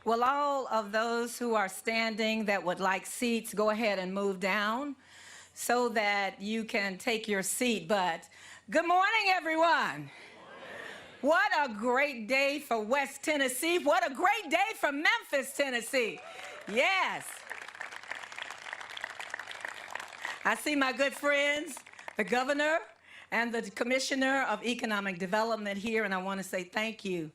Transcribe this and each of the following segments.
Will all of those who are standing that would like seats go ahead and move down so that you can take your seat? But good morning, everyone. What a great day for West Tennessee. What a great day for Memphis, Tennessee. Yes. I see my good friends, the governor and the commissioner of economic development here, and I want to say thank you.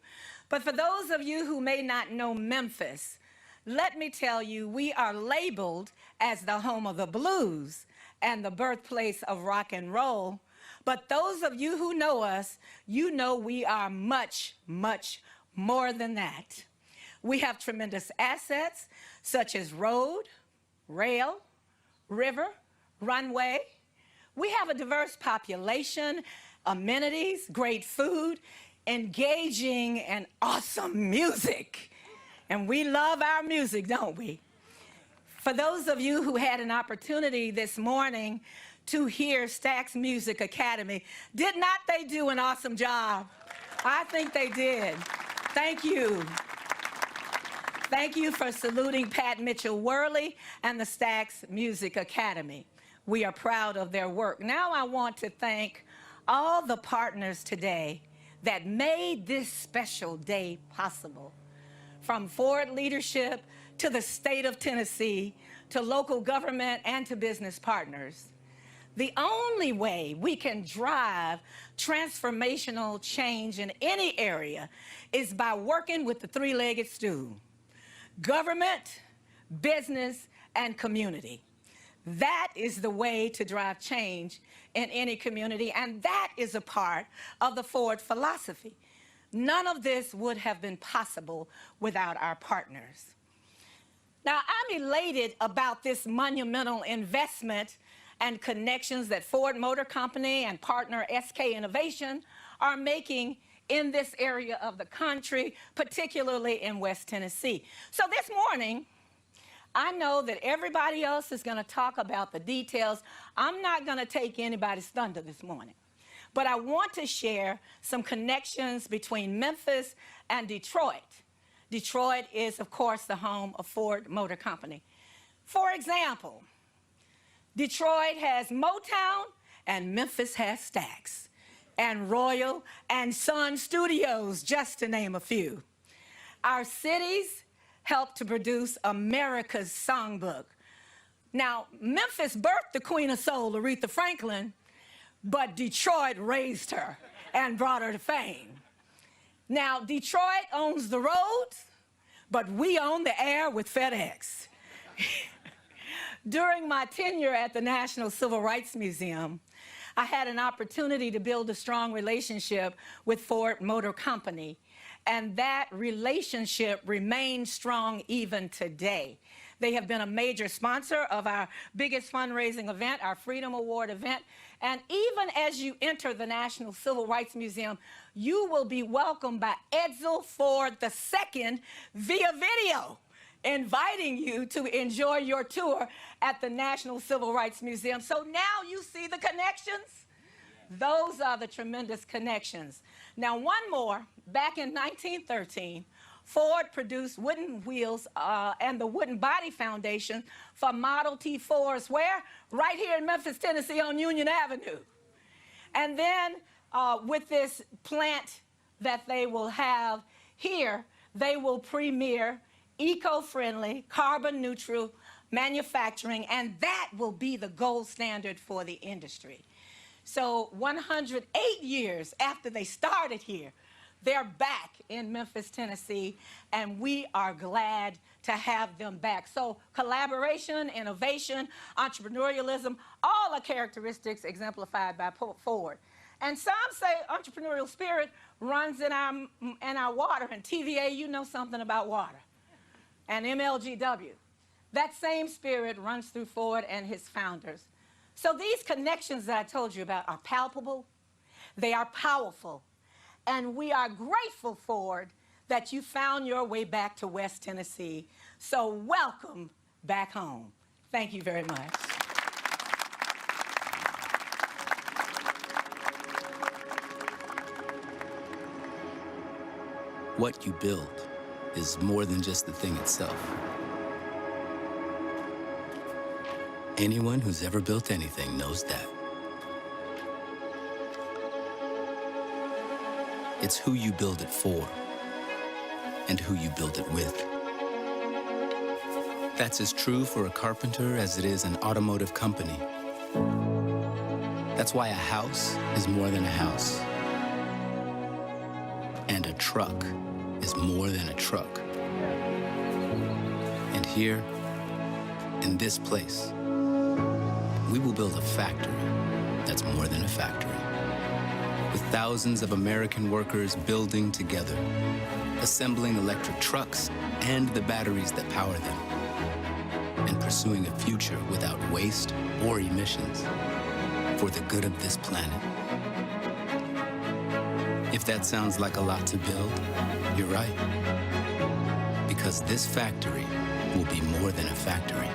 But for those of you who may not know Memphis, let me tell you, we are labeled as the home of the blues and the birthplace of rock and roll. But those of you who know us, you know we are much, much more than that. We have tremendous assets such as road, rail, river, runway. We have a diverse population, amenities, great food, engaging and awesome music. And we love our music, don't we? For those of you who had an opportunity this morning to hear Stax Music Academy, did not they do an awesome job? I think they did. Thank you. Thank you for saluting Pat Mitchell-Worley and the Stax Music Academy. We are proud of their work. Now I want to thank all the partners today that made this special day possible. From Ford leadership to the state of Tennessee, to local government and to business partners. The only way we can drive transformational change in any area is by working with the three-legged stool: government, business, and community. That is the way to drive change in any community, and that is a part of the Ford philosophy. None of this would have been possible without our partners. Now, I'm elated about this monumental investment and connections that Ford Motor Company and partner SK Innovation are making in this area of the country, particularly in West Tennessee. So this morning, I know that everybody else is going to talk about the details. I'm not going to take anybody's thunder this morning. But I want to share some connections between Memphis and Detroit. Detroit is, of course, the home of Ford Motor Company. For example, Detroit has Motown and Memphis has Stax and Royal and Sun Studios, just to name a few. Our cities helped to produce America's songbook. Now, Memphis birthed the Queen of Soul, Aretha Franklin, but Detroit raised her and brought her to fame. Now, Detroit owns the roads, but we own the air with FedEx. During my tenure at the National Civil Rights Museum, I had an opportunity to build a strong relationship with Ford Motor Company, and that relationship remains strong even today. They have been a major sponsor of our biggest fundraising event, our Freedom Award event. And even as you enter the National Civil Rights Museum, you will be welcomed by Edsel Ford II via video, inviting you to enjoy your tour at the National Civil Rights Museum. So now you see the connections. Those are the tremendous connections. Now, one more. Back in 1913, Ford produced wooden wheels and the Wooden Body Foundation for Model T Fords, where? Right here in Memphis, Tennessee on Union Avenue. And then with this plant that they will have here, they will premiere eco-friendly, carbon-neutral manufacturing, and that will be the gold standard for the industry. So 108 years after they started here, they're back in Memphis, Tennessee, and we are glad to have them back. So collaboration, innovation, entrepreneurialism, all are characteristics exemplified by Ford. And some say entrepreneurial spirit runs in our water, and TVA, you know something about water, and MLGW. That same spirit runs through Ford and his founders. So these connections that I told you about are palpable, they are powerful, and we are grateful, Ford, that you found your way back to West Tennessee. So welcome back home. Thank you very much. What you build is more than just the thing itself. Anyone who's ever built anything knows that. It's who you build it for and who you build it with. That's as true for a carpenter as it is an automotive company. That's why a house is more than a house. And a truck is more than a truck. And here, in this place, we will build a factory that's more than a factory. With thousands of American workers building together, assembling electric trucks and the batteries that power them, and pursuing a future without waste or emissions for the good of this planet. If that sounds like a lot to build, you're right. Because this factory will be more than a factory.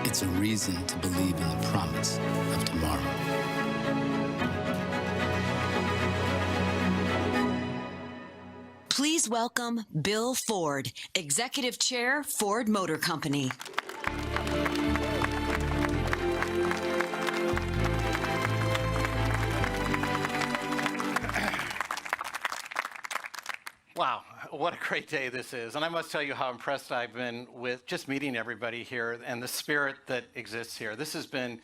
It's a reason to believe in the promise of tomorrow. Please welcome Bill Ford, Executive Chair, Ford Motor Company. Wow, what a great day this is. And I must tell you how impressed I've been with just meeting everybody here and the spirit that exists here. This has been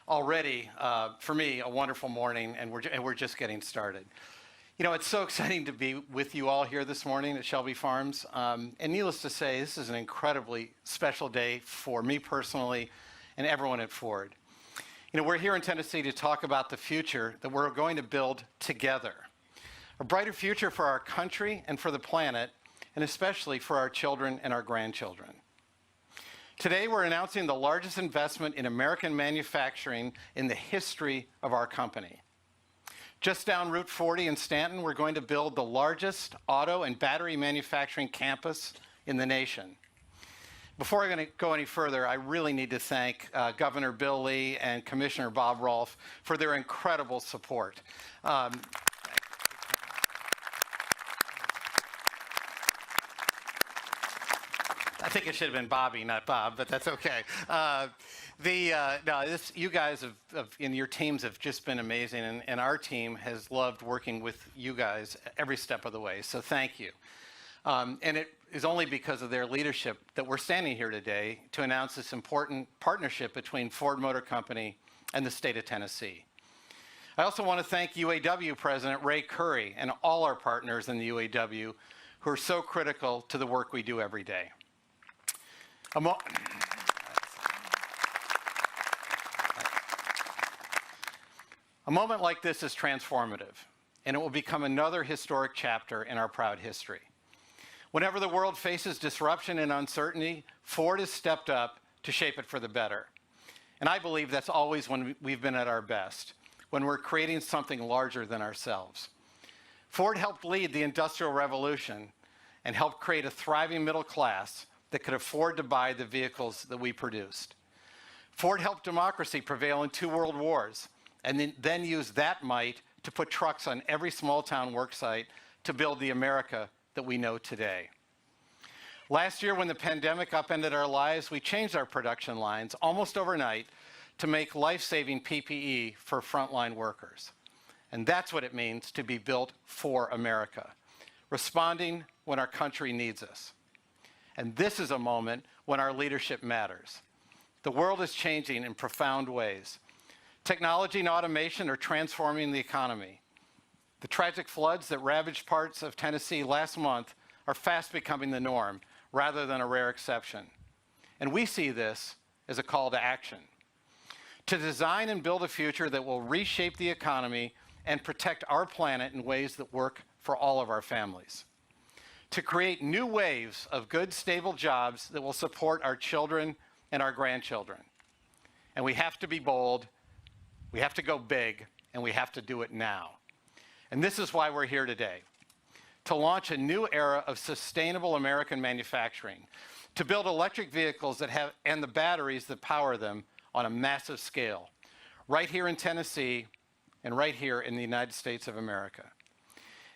already, for me, a wonderful morning, and we're just getting started. You know, it's so exciting to be with you all here this morning at Shelby Farms. And needless to say, this is an incredibly special day for me personally and everyone at Ford. You know, we're here in Tennessee to talk about the future that we're going to build together. A brighter future for our country and for the planet, and especially for our children and our grandchildren. Today, we're announcing the largest investment in American manufacturing in the history of our company. Just down Route 40 in Stanton, we're going to build the largest auto and battery manufacturing campus in the nation. Before I'm going to go any further, I really need to thank Governor Bill Lee and Commissioner Bob Rolfe for their incredible support. I think it should have been Bobby, not Bob, but that's okay. You guys and your teams have just been amazing, and our team has loved working with you guys every step of the way, so thank you. And it is only because of their leadership that we're standing here today to announce this important partnership between Ford Motor Company and the state of Tennessee. I also want to thank UAW President Ray Curry and all our partners in the UAW who are so critical to the work we do every day. A moment like this is transformative, and it will become another historic chapter in our proud history. Whenever the world faces disruption and uncertainty, Ford has stepped up to shape it for the better. And I believe that's always when we've been at our best, when we're creating something larger than ourselves. Ford helped lead the Industrial Revolution and helped create a thriving middle class that could afford to buy the vehicles that we produced. Ford helped democracy prevail in 2 world wars, and then used that might to put trucks on every small town work site to build the America that we know today. Last year, when the pandemic upended our lives, we changed our production lines almost overnight to make life-saving PPE for frontline workers. And that's what it means to be built for America, responding when our country needs us. And this is a moment when our leadership matters. The world is changing in profound ways. Technology and automation are transforming the economy. The tragic floods that ravaged parts of Tennessee last month are fast becoming the norm rather than a rare exception. And we see this as a call to action. To design and build a future that will reshape the economy and protect our planet in ways that work for all of our families. To create new waves of good, stable jobs that will support our children and our grandchildren. And we have to be bold, we have to go big, and we have to do it now. And this is why we're here today, to launch a new era of sustainable American manufacturing, to build electric vehicles that have, and the batteries that power them on a massive scale, right here in Tennessee and right here in the United States of America.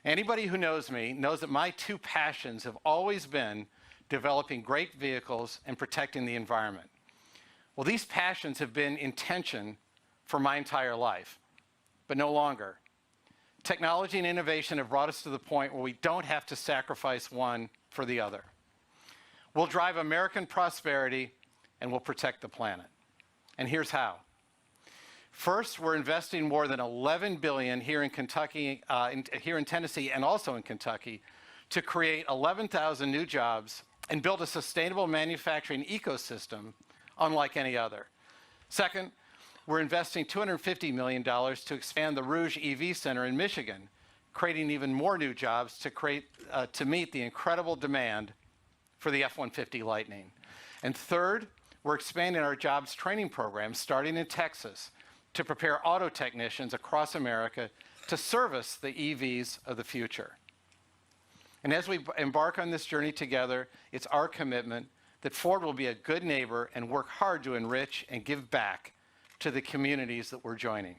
Anybody who knows me knows that my two passions have always been developing great vehicles and protecting the environment. Well, these passions have been in tension for my entire life, but no longer. Technology and innovation have brought us to the point where we don't have to sacrifice one for the other. We'll drive American prosperity and we'll protect the planet. And here's how. First, we're investing more than $11 billion here in Kentucky, here in Tennessee, and also in Kentucky, to create 11,000 new jobs and build a sustainable manufacturing ecosystem unlike any other. Second, we're investing $250 million to expand the Rouge EV Center in Michigan, creating even more new jobs to meet the incredible demand for the F-150 Lightning. And third, we're expanding our jobs training program, starting in Texas, to prepare auto technicians across America to service the EVs of the future. And as we embark on this journey together, it's our commitment that Ford will be a good neighbor and work hard to enrich and give back to the communities that we're joining.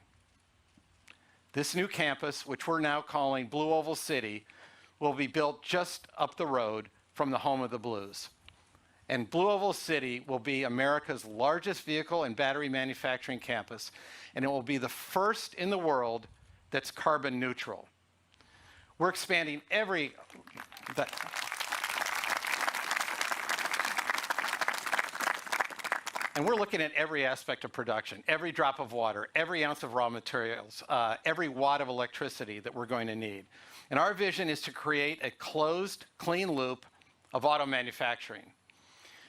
This new campus, which we're now calling Blue Oval City, will be built just up the road from the home of the Blues. And Blue Oval City will be America's largest vehicle and battery manufacturing campus, and it will be the first in the world that's carbon neutral. We're expanding and we're looking at every aspect of production, every drop of water, every ounce of raw materials, every watt of electricity that we're going to need. And our vision is to create a closed, clean loop of auto manufacturing.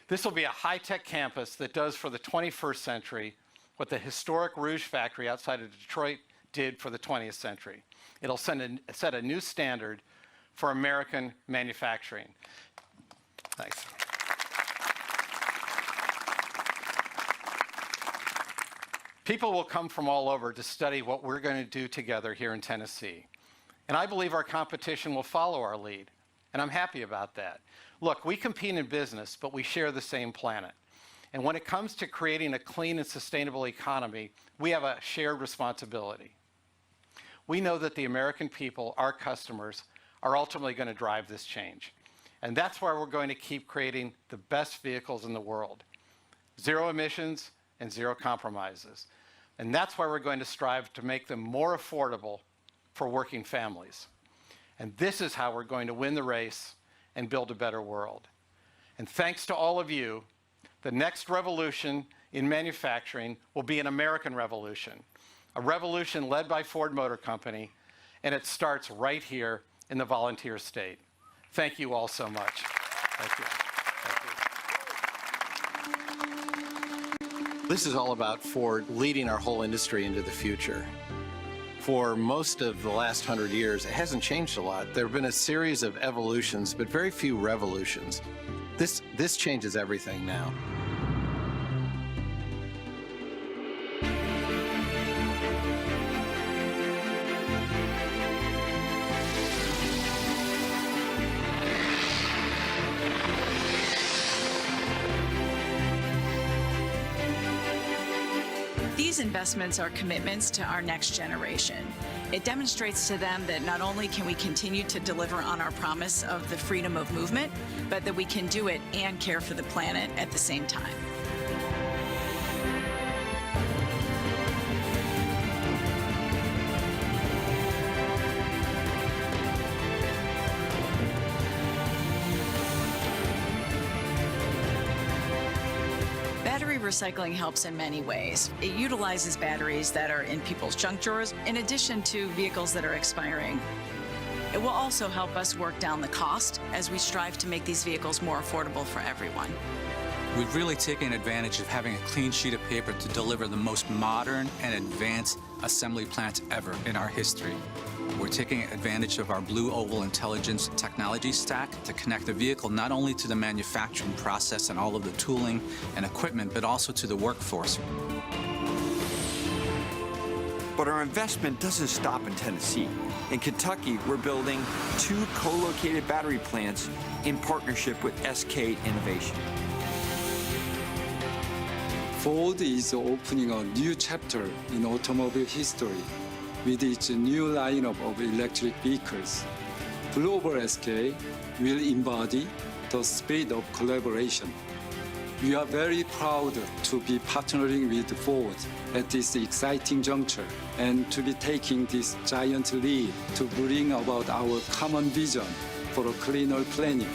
This will be a high-tech campus that does for the 21st century what the historic Rouge factory outside of Detroit did for the 20th century. It'll set a new standard for American manufacturing. Thanks. People will come from all over to study what we're going to do together here in Tennessee. And I believe our competition will follow our lead. And I'm happy about that. Look, we compete in business, but we share the same planet. And when it comes to creating a clean and sustainable economy, we have a shared responsibility. We know that the American people, our customers, are ultimately going to drive this change. And that's why we're going to keep creating the best vehicles in the world. Zero emissions and zero compromises. And that's why we're going to strive to make them more affordable for working families. And this is how we're going to win the race and build a better world. And thanks to all of you, the next revolution in manufacturing will be an American revolution, a revolution led by Ford Motor Company, and it starts right here in the Volunteer State. Thank you all so much. Thank you. Thank you. This is all about Ford leading our whole industry into the future. For most of the last 100 years, it hasn't changed a lot. There have been a series of evolutions, but very few revolutions. This changes everything now. These investments are commitments to our next generation. It demonstrates to them that not only can we continue to deliver on our promise of the freedom of movement, but that we can do it and care for the planet at the same time. Battery recycling helps in many ways. It utilizes batteries that are in people's junk drawers in addition to vehicles that are expiring. It will also help us work down the cost as we strive to make these vehicles more affordable for everyone. We've really taken advantage of having a clean sheet of paper to deliver the most modern and advanced assembly plants ever in our history. We're taking advantage of our Blue Oval Intelligence technology stack to connect the vehicle not only to the manufacturing process and all of the tooling and equipment, but also to the workforce. But our investment doesn't stop in Tennessee. In Kentucky, we're building 2 co-located battery plants in partnership with SK Innovation. Ford is opening a new chapter in automobile history with its new lineup of electric vehicles. Blue Oval SK will embody the spirit of collaboration. We are very proud to be partnering with Ford at this exciting juncture and to be taking this giant leap to bring about our common vision for a cleaner planet.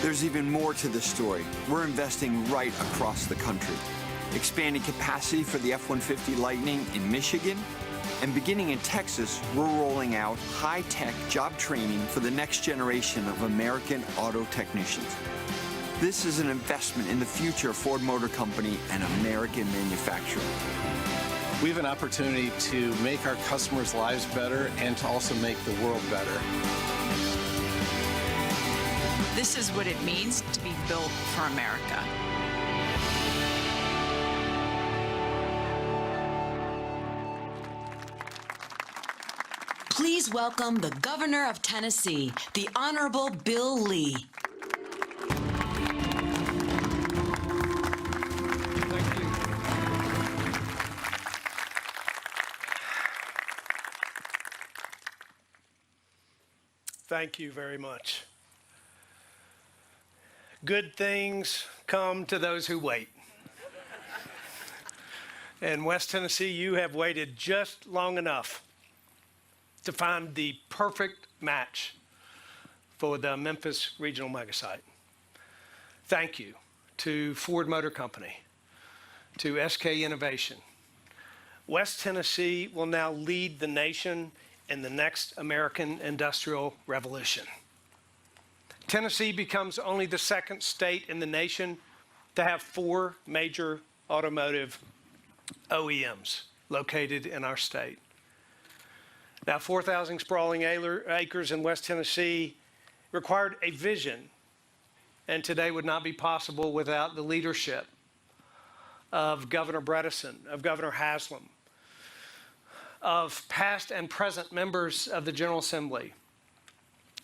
There's even more to the story. We're investing right across the country, expanding capacity for the F-150 Lightning in Michigan, and beginning in Texas, we're rolling out high-tech job training for the next generation of American auto technicians. This is an investment in the future of Ford Motor Company and American manufacturing. We have an opportunity to make our customers' lives better and to also make the world better. This is what it means to be built for America. Please welcome the Governor of Tennessee, the Honorable Bill Lee. Thank you very much. Good things come to those who wait. In West Tennessee, you have waited just long enough to find the perfect match for the Memphis Regional Megasite. Thank you to Ford Motor Company, to SK Innovation. West Tennessee will now lead the nation in the next American industrial revolution. Tennessee becomes only the second state in the nation to have 4 major automotive OEMs located in our state. Now, 4,000 sprawling acres in West Tennessee required a vision, and today would not be possible without the leadership of Governor Bredesen, of Governor Haslam, of past and present members of the General Assembly,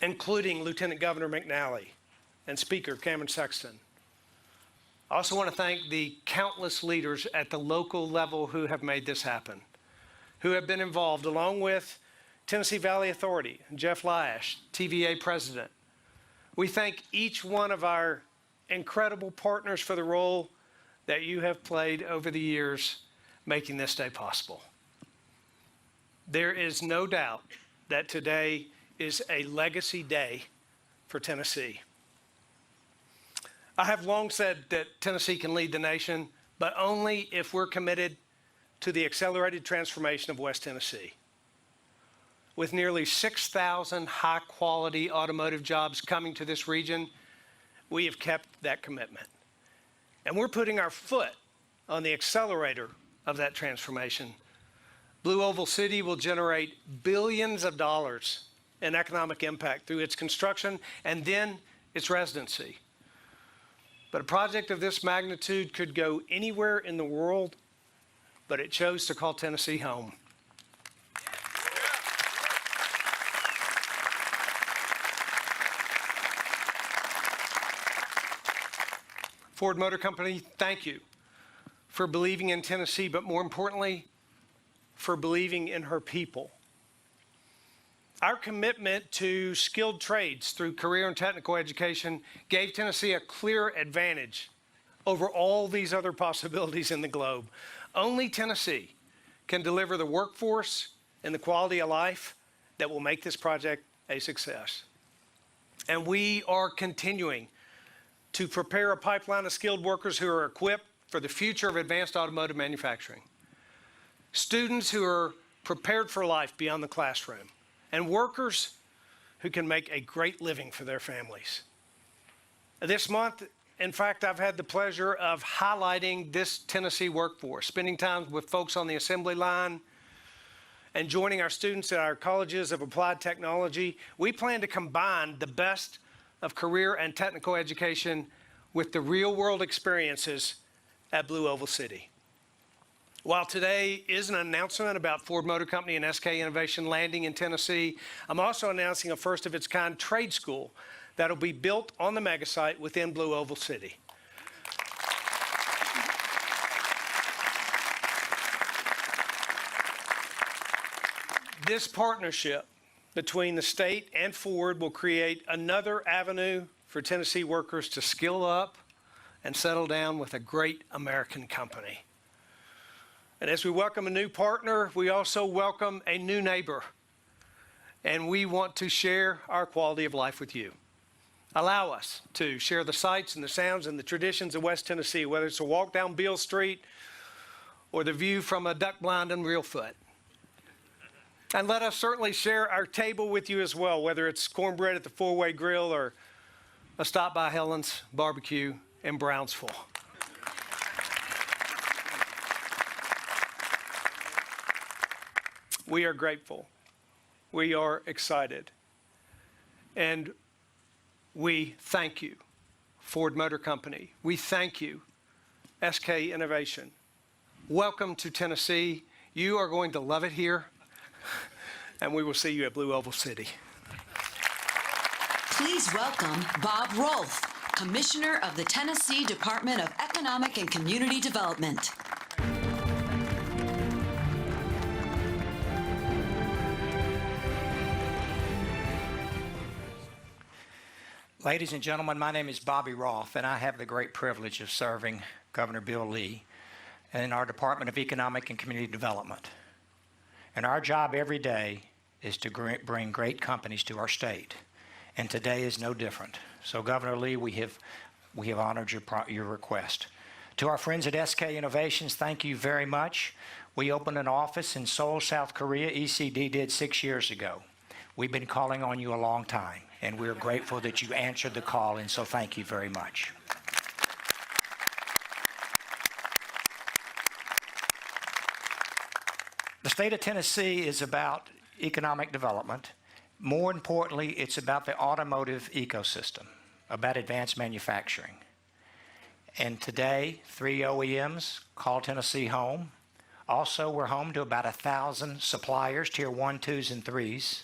including Lieutenant Governor McNally and Speaker Cameron Sexton. I also want to thank the countless leaders at the local level who have made this happen, who have been involved, along with Tennessee Valley Authority, Jeff Lash, TVA President. We thank each one of our incredible partners for the role that you have played over the years making this day possible. There is no doubt that today is a legacy day for Tennessee. I have long said that Tennessee can lead the nation, but only if we're committed to the accelerated transformation of West Tennessee. With nearly 6,000 high-quality automotive jobs coming to this region, we have kept that commitment. And we're putting our foot on the accelerator of that transformation. Blue Oval City will generate billions of dollars in economic impact through its construction and then its residency. But a project of this magnitude could go anywhere in the world, but it chose to call Tennessee home. Ford Motor Company, thank you for believing in Tennessee, but more importantly, for believing in her people. Our commitment to skilled trades through career and technical education gave Tennessee a clear advantage over all these other possibilities in the globe. Only Tennessee can deliver the workforce and the quality of life that will make this project a success. And we are continuing to prepare a pipeline of skilled workers who are equipped for the future of advanced automotive manufacturing. Students who are prepared for life beyond the classroom, and workers who can make a great living for their families. This month, in fact, I've had the pleasure of highlighting this Tennessee workforce, spending time with folks on the assembly line and joining our students at our colleges of applied technology. We plan to combine the best of career and technical education with the real-world experiences at Blue Oval City. While today is an announcement about Ford Motor Company and SK Innovation landing in Tennessee, I'm also announcing a first-of-its-kind trade school that'll be built on the megasite within Blue Oval City. This partnership between the state and Ford will create another avenue for Tennessee workers to skill up and settle down with a great American company. And as we welcome a new partner, we also welcome a new neighbor. And we want to share our quality of life with you. Allow us to share the sights and the sounds and the traditions of West Tennessee, whether it's a walk down Beale Street or the view from a duck blind in Reelfoot. And let us certainly share our table with you as well, whether it's cornbread at the Four-Way Grill or a stop by Helen's Barbecue in Brownsville. We are grateful. We are excited. And we thank you, Ford Motor Company. We thank you, SK Innovation. Welcome to Tennessee. You are going to love it here. And we will see you at Blue Oval City. Please welcome Bob Rolfe, Commissioner of the Tennessee Department of Economic and Community Development. Ladies and gentlemen, my name is Bobby Rolfe, and I have the great privilege of serving Governor Bill Lee in our Department of Economic and Community Development. And our job every day is to bring great companies to our state. And today is no different. So, Governor Lee, we have honored your request. To our friends at SK Innovations, thank you very much. We opened an office in Seoul, South Korea. ECD did 6 years ago. We've been calling on you a long time, and we're grateful that you answered the call, and so thank you very much. The state of Tennessee is about economic development. More importantly, it's about the automotive ecosystem, about advanced manufacturing. And today, 3 OEMs call Tennessee home. Also, we're home to about 1,000 suppliers, tier 1, 2s, and 3s.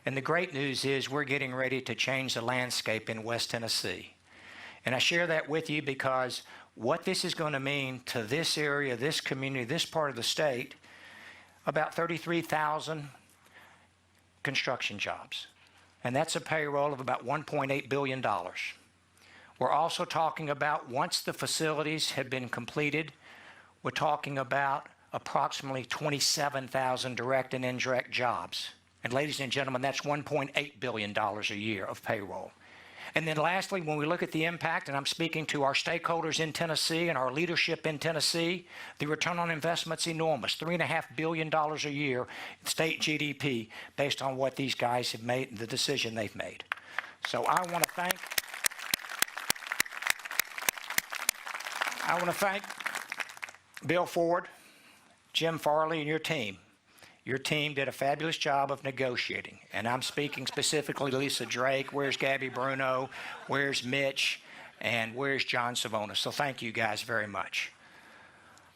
And the great news is we're getting ready to change the landscape in West Tennessee. And I share that with you because what this is going to mean to this area, this community, this part of the state, about 33,000 construction jobs. And that's a payroll of about $1.8 billion. We're also talking about, once the facilities have been completed, we're talking about approximately 27,000 direct and indirect jobs. And ladies and gentlemen, that's $1.8 billion a year of payroll. And then lastly, when we look at the impact, and I'm speaking to our stakeholders in Tennessee and our leadership in Tennessee, the return on investment's enormous, $3.5 billion a year in state GDP based on what these guys have made and the decision they've made. So I want to thank Bill Ford, Jim Farley, and your team. Your team did a fabulous job of negotiating, and I'm speaking specifically to Lisa Drake. Where's Gabby Bruno? Where's Mitch? And where's John Savonis? So thank you guys very much.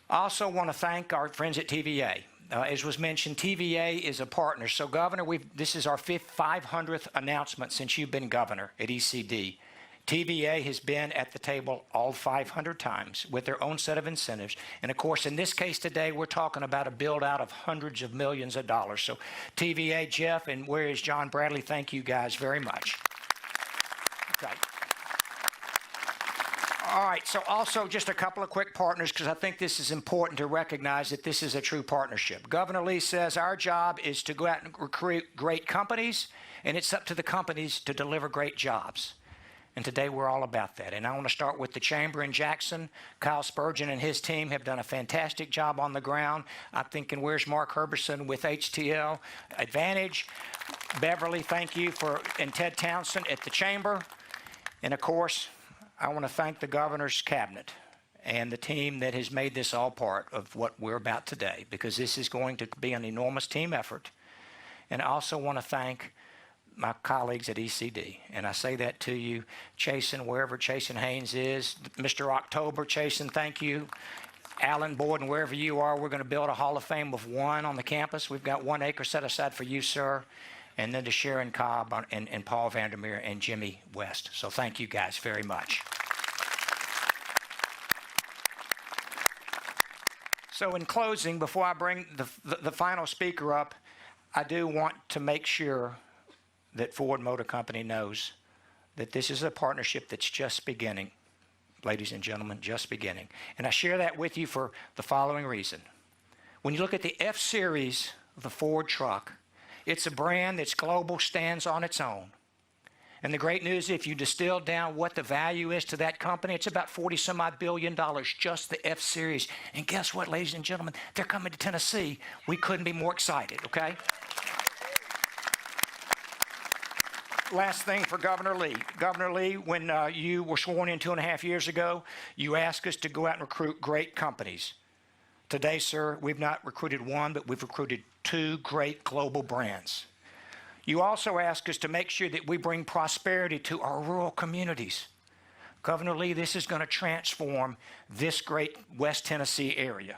I also want to thank our friends at TVA. As was mentioned, TVA is a partner. So, Governor, this is our 500th announcement since you've been governor at ECD. TVA has been at the table all 500 times with their own set of incentives. And of course, in this case today, we're talking about a build out of hundreds of millions of dollars. So TVA, Jeff, and where is John Bradley? Thank you guys very much. Okay. All right, so also just a couple of quick partners, because I think this is important to recognize that this is a true partnership. Governor Lee says our job is to go out and recruit great companies, and it's up to the companies to deliver great jobs. And today we're all about that. And I want to start with the Chamber in Jackson. Kyle Spurgeon and his team have done a fantastic job on the ground. I'm thinking, where's Mark Herberson with HTL Advantage? Beverly, thank you and Ted Townsend at the Chamber. And of course, I want to thank the governor's cabinet and the team that has made this all part of what we're about today, because this is going to be an enormous team effort. And I also want to thank my colleagues at ECD, and I say that to you, Chasen, wherever Chasen Haynes is, Mr. October, Chasen, thank you. Alan Borden, wherever you are, we're going to build a Hall of Fame of 1 on the campus. We've got 1 acre set aside for you, sir, and then to Sharon Cobb and Paul Vandermeer and Jimmy West. So thank you guys very much. So in closing, before I bring the final speaker up, I do want to make sure that Ford Motor Company knows that this is a partnership that's just beginning, ladies and gentlemen, just beginning. And I share that with you for the following reason. When you look at the F-Series of the Ford truck, it's a brand that's global, stands on its own. And the great news, if you distill down what the value is to that company, it's about $40-some-odd billion, just the F-Series. And guess what, ladies and gentlemen? They're coming to Tennessee. We couldn't be more excited, okay? Last thing for Governor Lee. Governor Lee, when you were sworn in 2.5 years ago, you asked us to go out and recruit great companies. Today, sir, we've not recruited one, but we've recruited 2 great global brands. You also ask us to make sure that we bring prosperity to our rural communities. Governor Lee, this is going to transform this great West Tennessee area.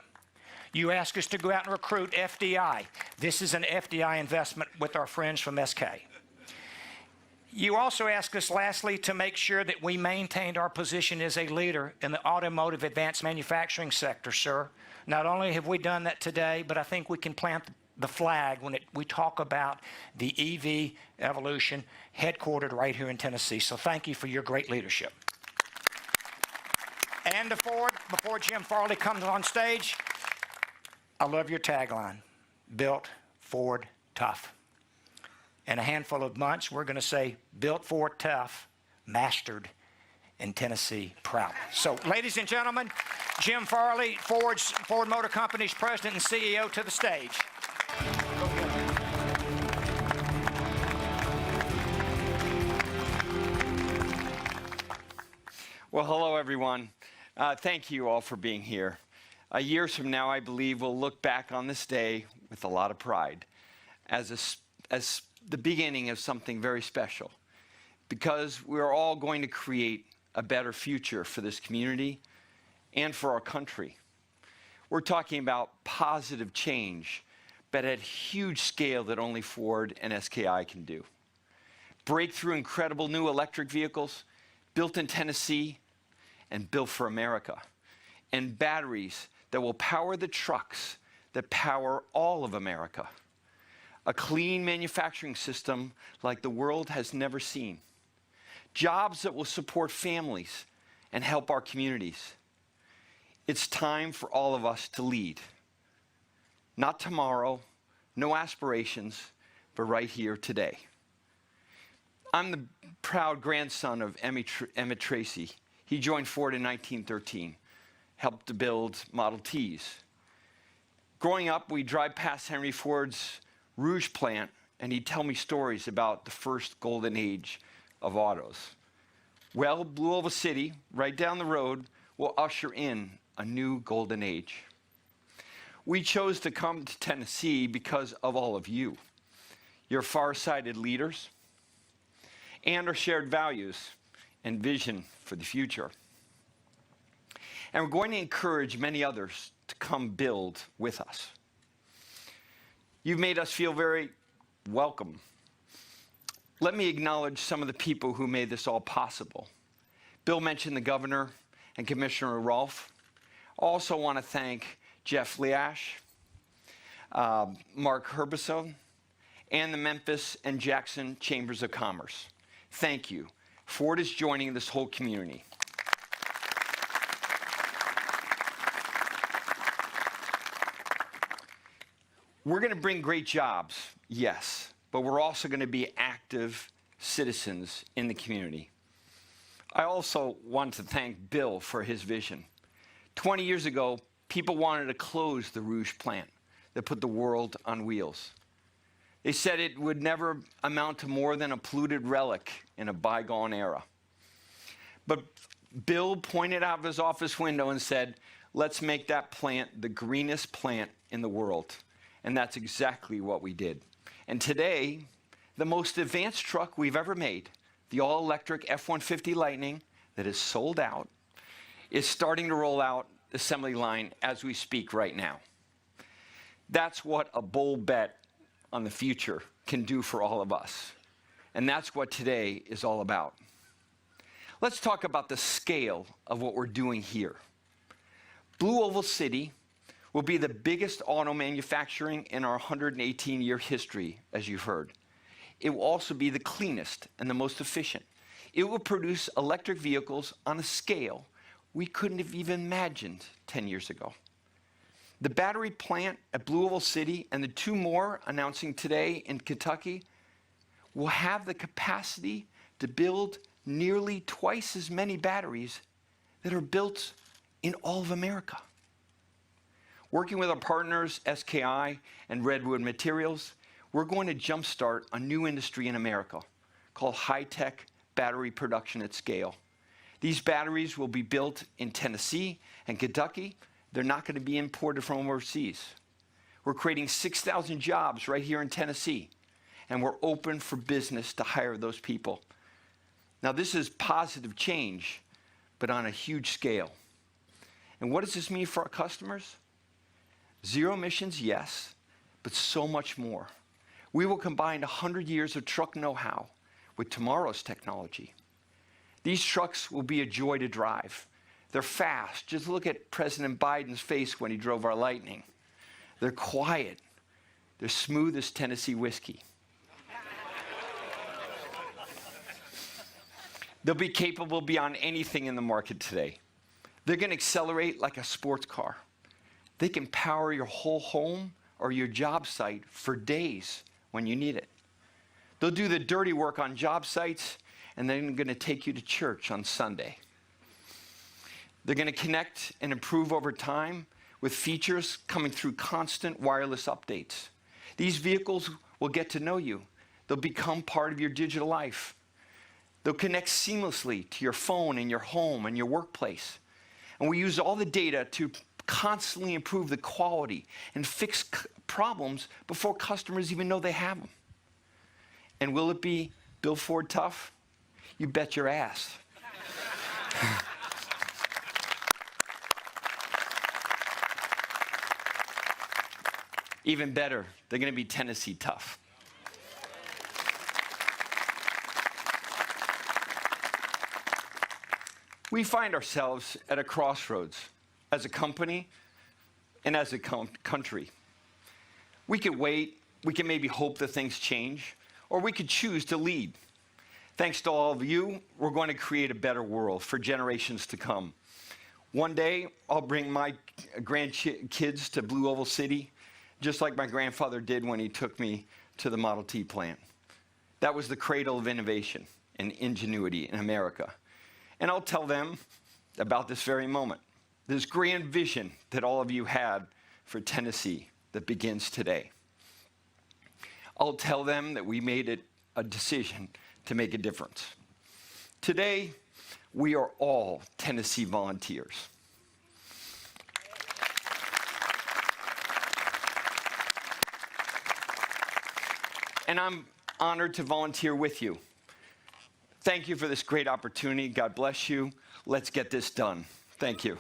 You ask us to go out and recruit FDI. This is an FDI investment with our friends from SK. You also ask us, lastly, to make sure that we maintained our position as a leader in the automotive advanced manufacturing sector, sir. Not only have we done that today, but I think we can plant the flag when we talk about the EV evolution headquartered right here in Tennessee. So thank you for your great leadership. And before Jim Farley comes on stage, I love your tagline, Built Ford Tough. In a handful of months, we're going to say, Built Ford Tough, mastered in Tennessee proud. So, ladies and gentlemen, Jim Farley, Ford Motor Company's president and CEO, to the stage. Well, hello, everyone. Thank you all for being here. Years from now, I believe we'll look back on this day with a lot of pride as the beginning of something very special, because we're all going to create a better future for this community and for our country. We're talking about positive change, but at huge scale that only Ford and SKI can do. Breakthrough incredible new electric vehicles built in Tennessee and built for America, and batteries that will power the trucks that power all of America. A clean manufacturing system like the world has never seen. Jobs that will support families and help our communities. It's time for all of us to lead. Not tomorrow, no aspirations, but right here today. I'm the proud grandson of Emmett Tracy. He joined Ford in 1913, helped to build Model Ts. Growing up, we'd drive past Henry Ford's Rouge plant, and he'd tell me stories about the first golden age of autos. Well, Blue Oval City, right down the road, will usher in a new golden age. We chose to come to Tennessee because of all of you, your far-sighted leaders, and our shared values and vision for the future. And we're going to encourage many others to come build with us. You've made us feel very welcome. Let me acknowledge some of the people who made this all possible. Bill mentioned the governor and Commissioner Rolfe. I also want to thank Jeff Liash, Mark Herbison, and the Memphis and Jackson Chambers of Commerce. Thank you. Ford is joining this whole community. We're going to bring great jobs, yes, but we're also going to be active citizens in the community. I also want to thank Bill for his vision. 20 years ago, people wanted to close the Rouge plant that put the world on wheels. They said it would never amount to more than a polluted relic in a bygone era. But Bill pointed out of his office window and said, let's make that plant the greenest plant in the world. And that's exactly what we did. And today, the most advanced truck we've ever made, the all-electric F-150 Lightning that is sold out, is starting to roll out assembly line as we speak right now. That's what a bold bet on the future can do for all of us. And that's what today is all about. Let's talk about the scale of what we're doing here. Blue Oval City will be the biggest auto manufacturing in our 118-year history, as you've heard. It will also be the cleanest and the most efficient. It will produce electric vehicles on a scale we couldn't have even imagined 10 years ago. The battery plant at Blue Oval City and the 2 more announcing today in Kentucky will have the capacity to build nearly twice as many batteries that are built in all of America. Working with our partners, SKI and Redwood Materials, we're going to jumpstart a new industry in America called high-tech battery production at scale. These batteries will be built in Tennessee and Kentucky. They're not going to be imported from overseas. We're creating 6,000 jobs right here in Tennessee, and we're open for business to hire those people. Now, this is positive change, but on a huge scale. And what does this mean for our customers? Zero emissions, yes, but so much more. We will combine 100 years of truck know-how with tomorrow's technology. These trucks will be a joy to drive. They're fast. Just look at President Biden's face when he drove our Lightning. They're quiet. They're smooth as Tennessee whiskey. They'll be capable beyond anything in the market today. They're going to accelerate like a sports car. They can power your whole home or your job site for days when you need it. They'll do the dirty work on job sites, and then they're going to take you to church on Sunday. They're going to connect and improve over time with features coming through constant wireless updates. These vehicles will get to know you. They'll become part of your digital life. They'll connect seamlessly to your phone and your home and your workplace. And we use all the data to constantly improve the quality and fix problems before customers even know they have them. And will it be Bill Ford tough? You bet your ass. Even better, they're going to be Tennessee tough. We find ourselves at a crossroads as a company and as a country. We could wait, we can maybe hope that things change, or we could choose to lead. Thanks to all of you, we're going to create a better world for generations to come. One day, I'll bring my grandkids to Blue Oval City, just like my grandfather did when he took me to the Model T plant. That was the cradle of innovation and ingenuity in America. And I'll tell them about this very moment, this grand vision that all of you had for Tennessee that begins today. I'll tell them that we made it a decision to make a difference. Today, we are all Tennessee volunteers. And I'm honored to volunteer with you. Thank you for this great opportunity. God bless you. Let's get this done. Thank you.